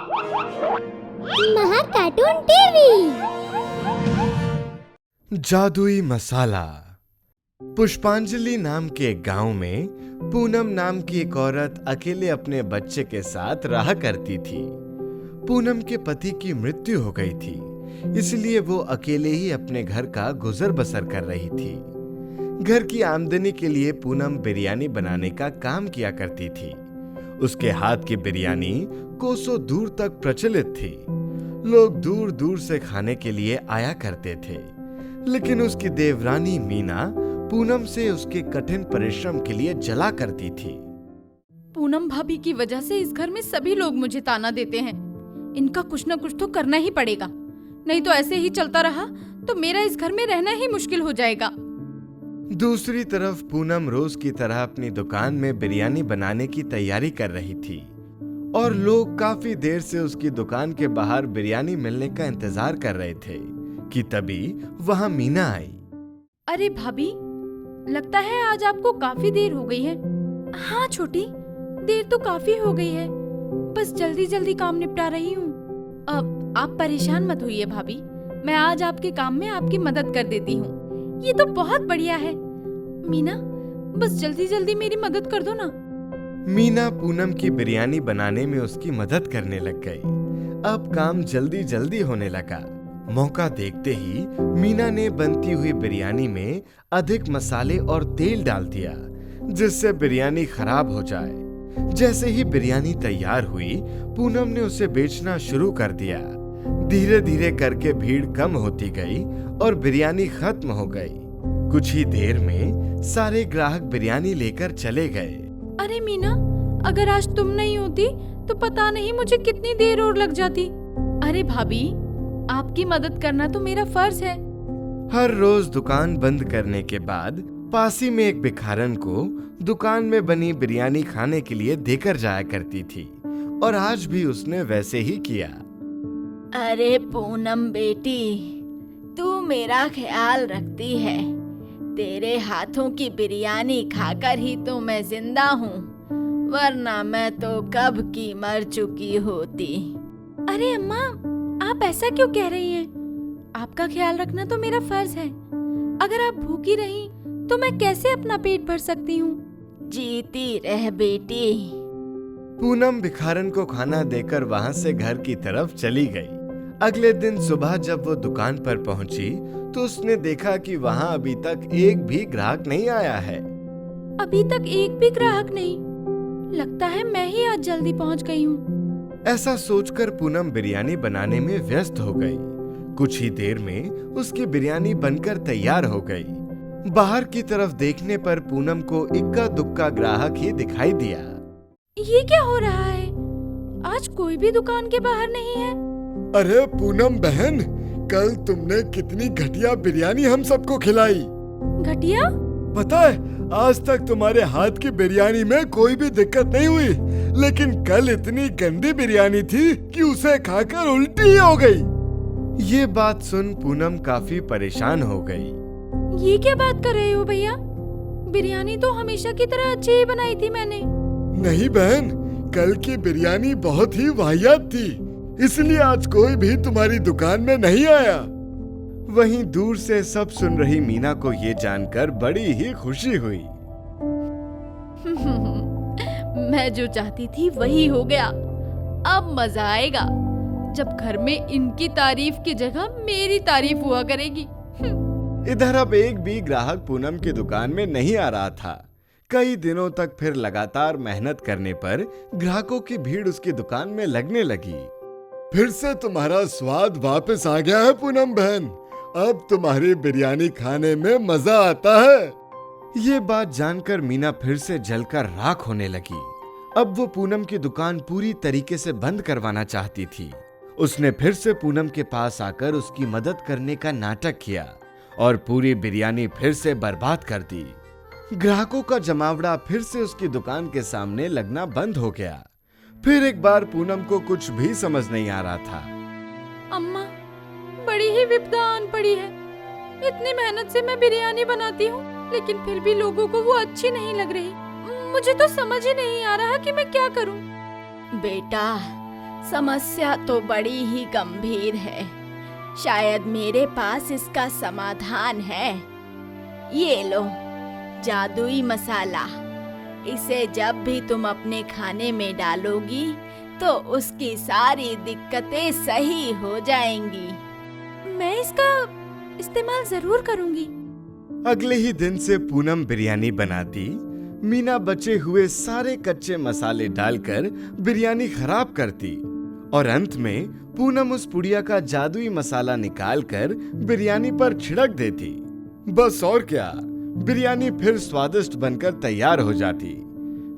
महा cartoon TV. जादुई मसाला। पुष्पांजलि नाम के एक गांव में पूनम नाम की एक औरत अकेले अपने बच्चे के साथ रहा करती थी। पूनम के पति की मृत्यु हो गई थी, इसलिए वो अकेले ही अपने घर का गुजर बसर कर रही थी। घर की आमदनी के लिए पूनम बिरयानी बनाने का काम किया करती थी। उसके हाथ की बिरयानी कोसों दूर तक प्रचलित थी। लोग दूर दूर से खाने के लिए आया करते थे, लेकिन उसकी देवरानी मीना पूनम से उसके कठिन परिश्रम के लिए जला करती थी। पूनम भाभी की वजह से इस घर में सभी लोग मुझे ताना देते हैं। इनका कुछ न कुछ तो करना ही पड़ेगा, नहीं तो ऐसे ही चलता रहा तो मेरा इस घर में रहना ही मुश्किल हो जाएगा। दूसरी तरफ पूनम रोज की तरह अपनी दुकान में बिरयानी बनाने की तैयारी कर रही थी और लोग काफी देर से उसकी दुकान के बाहर बिरयानी मिलने का इंतजार कर रहे थे कि तभी वहां मीना आई। अरे भाभी, लगता है आज आपको काफी देर हो गई है। हाँ छोटी, देर तो काफी हो गई है, बस जल्दी जल्दी काम निपटा रही हूँ। अब आप परेशान मत होइए भाभी, मैं आज आपके काम में आपकी मदद कर देती हूँ। ये तो बहुत बढ़िया है। मीना, बस जल्दी जल्दी मेरी मदद कर दो ना। मीना पूनम की बिरयानी बनाने में उसकी मदद करने लग गई। अब काम जल्दी जल्दी होने लगा। मौका देखते ही मीना ने बनती हुई बिरयानी में अधिक मसाले और तेल डाल दिया, जिससे बिरयानी खराब हो जाए। जैसे ही बिरयानी तैयार हुई, पूनम ने उसे बेचना शुरू कर दिया। धीरे धीरे करके भीड़ कम होती गई और बिरयानी खत्म हो गई। कुछ ही देर में सारे ग्राहक बिरयानी लेकर चले गए। अरे मीना, अगर आज तुम नहीं होती तो पता नहीं मुझे कितनी देर और लग जाती। अरे भाभी, आपकी मदद करना तो मेरा फर्ज है। हर रोज दुकान बंद करने के बाद पास ही में एक भिखारन को दुकान में बनी बिरयानी खाने के लिए देकर जाया करती थी और आज भी उसने वैसे ही किया। अरे पूनम बेटी, तू मेरा ख्याल रखती है। तेरे हाथों की बिरयानी खाकर ही तो मैं जिंदा हूँ, वरना मैं तो कब की मर चुकी होती। अरे अम्मा, आप ऐसा क्यों कह रही हैं? आपका ख्याल रखना तो मेरा फर्ज है। अगर आप भूखी रहीं तो मैं कैसे अपना पेट भर सकती हूँ? जीती रह बेटी। पूनम भिखारन को खाना देकर वहां से घर की तरफ चली गई। अगले दिन सुबह जब वो दुकान पर पहुंची तो उसने देखा कि वहां अभी तक एक भी ग्राहक नहीं आया है। अभी तक एक भी ग्राहक नहीं। लगता है मैं ही आज जल्दी पहुंच गई हूँ। ऐसा सोचकर पूनम बिरयानी बनाने में व्यस्त हो गई। कुछ ही देर में उसकी बिरयानी बनकर तैयार हो गई। बाहर की तरफ देखने पर पूनम को इक्का दुक्का ग्राहक ही दिखाई दिया। ये क्या हो रहा है? आज कोई भी दुकान के बाहर नहीं है। अरे पूनम बहन, कल तुमने कितनी घटिया बिरयानी हम सबको खिलाई। घटिया? पता है, आज तक तुम्हारे हाथ की बिरयानी में कोई भी दिक्कत नहीं हुई, लेकिन कल इतनी गंदी बिरयानी थी कि उसे खाकर उल्टी ही हो गई। ये बात सुन पूनम काफी परेशान हो गई। ये क्या बात कर रहे हो भैया? बिरयानी तो हमेशा की तरह अच्छी ही बनाई थी मैंने। नहीं बहन, कल की बिरयानी बहुत ही वाहियात थी, इसलिए आज कोई भी तुम्हारी दुकान में नहीं आया। वहीं दूर से सब सुन रही मीना को ये जानकर बड़ी ही खुशी हुई। मैं जो चाहती थी वही हो गया। अब मजा आएगा जब घर में इनकी तारीफ की जगह मेरी तारीफ हुआ करेगी। इधर अब एक भी ग्राहक पूनम की दुकान में नहीं आ रहा था। कई दिनों तक फिर लगातार मेहनत करने पर ग्राहकों की भीड़ उसकी दुकान में लगने लगी। फिर से तुम्हारा स्वाद वापस आ गया है पूनम बहन। अब तुम्हारी बिरयानी खाने में मजा आता है। ये बात जानकर मीना फिर से जलकर राख होने लगी। अब वो पूनम की दुकान पूरी तरीके से बंद करवाना चाहती थी। उसने फिर से पूनम के पास आकर उसकी मदद करने का नाटक किया और पूरी बिरयानी फिर से बर्बाद कर दी। ग्राहकों का जमावड़ा फिर से उसकी दुकान के सामने लगना बंद हो गया। फिर एक बार पूनम को कुछ भी समझ नहीं आ रहा था। अम्मा, बड़ी ही विपदा आन पड़ी है। इतनी मेहनत से मैं बिरयानी बनाती हूँ, लेकिन फिर भी लोगों को वो अच्छी नहीं लग रही। मुझे तो समझ ही नहीं आ रहा कि मैं क्या करूँ। बेटा, समस्या तो बड़ी ही गंभीर है। शायद मेरे पास इसका समाधान है। ये लो, जादुई मसाला। इसे जब भी तुम अपने खाने में डालोगी तो उसकी सारी दिक्कतें सही हो जाएंगी। मैं इसका इस्तेमाल जरूर करूंगी। अगले ही दिन से पूनम बिरयानी बनाती। मीना बचे हुए सारे कच्चे मसाले डालकर बिरयानी खराब करती और अंत में पूनम उस पुड़िया का जादुई मसाला निकालकर बिरयानी पर छिड़क देती। बस और क्या, बिरयानी फिर स्वादिष्ट बनकर तैयार हो जाती।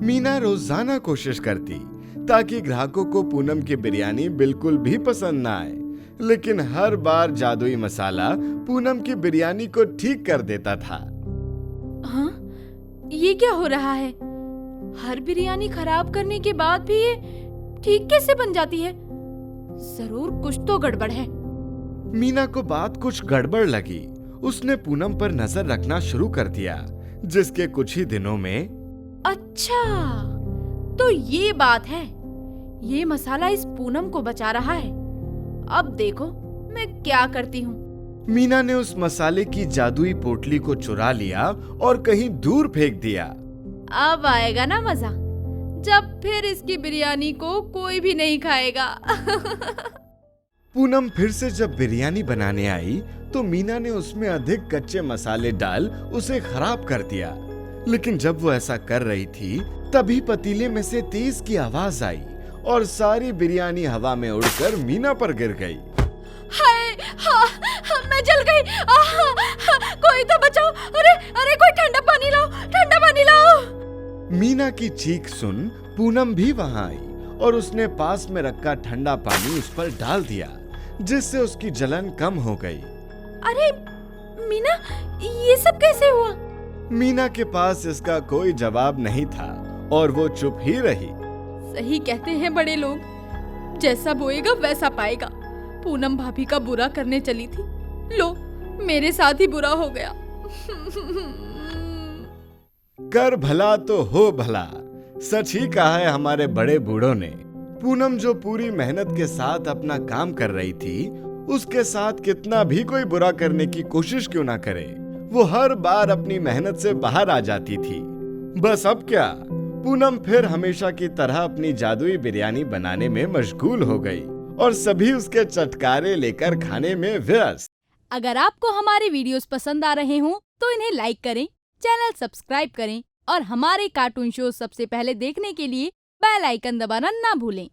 मीना रोजाना कोशिश करती ताकि ग्राहकों को पूनम की बिरयानी बिल्कुल भी पसंद ना आए, लेकिन हर बार जादुई मसाला पूनम की बिरयानी को ठीक कर देता था। हाँ, ये क्या हो रहा है? हर बिरयानी खराब करने के बाद भी ये ठीक कैसे बन जाती है? जरूर कुछ तो गड़बड़ है। मीना को बात कुछ गड़बड़ लगी। उसने पूनम पर नजर रखना शुरू कर दिया, जिसके कुछ ही दिनों में अच्छा, तो ये बात है। ये मसाला इस पूनम को बचा रहा है। अब देखो मैं क्या करती हूँ। मीना ने उस मसाले की जादुई पोटली को चुरा लिया और कहीं दूर फेंक दिया। अब आएगा ना मजा, जब फिर इसकी बिरयानी को कोई भी नहीं खाएगा। पूनम फिर से जब बिरयानी बनाने आई तो मीना ने उसमें अधिक कच्चे मसाले डाल उसे खराब कर दिया। लेकिन जब वो ऐसा कर रही थी तभी पतीले में से तेज की आवाज आई और सारी बिरयानी हवा में उड़कर मीना पर गिर गई। हाय, हाँ, मैं जल गई। कोई तो बचाओ। अरे अरे, कोई ठंडा पानी लाओ, ठंडा पानी लाओ। मीना की चीख सुन पूनम भी वहां आई और उसने पास में रखा ठंडा पानी उस पर डाल दिया, जिससे उसकी जलन कम हो गई। अरे मीना, ये सब कैसे हुआ? मीना के पास इसका कोई जवाब नहीं था और वो चुप ही रही। सही कहते हैं बड़े लोग, जैसा बोएगा वैसा पाएगा। पूनम भाभी का बुरा करने चली थी, लो मेरे साथ ही बुरा हो गया। कर भला तो हो भला, सच ही कहा है हमारे बड़े बूढ़ों ने। पूनम जो पूरी मेहनत के साथ अपना काम कर रही थी, उसके साथ कितना भी कोई बुरा करने की कोशिश क्यों ना करे, वो हर बार अपनी मेहनत से बाहर आ जाती थी। बस अब क्या, पूनम फिर हमेशा की तरह अपनी जादुई बिरयानी बनाने में मशगूल हो गई और सभी उसके चटकारे लेकर खाने में व्यस्त। अगर आपको हमारे वीडियोस पसंद आ रहे हों तो इन्हें लाइक करें, चैनल सब्सक्राइब करें और हमारे कार्टून शो सबसे पहले देखने के लिए बेल आइकन दबाना ना भूलें।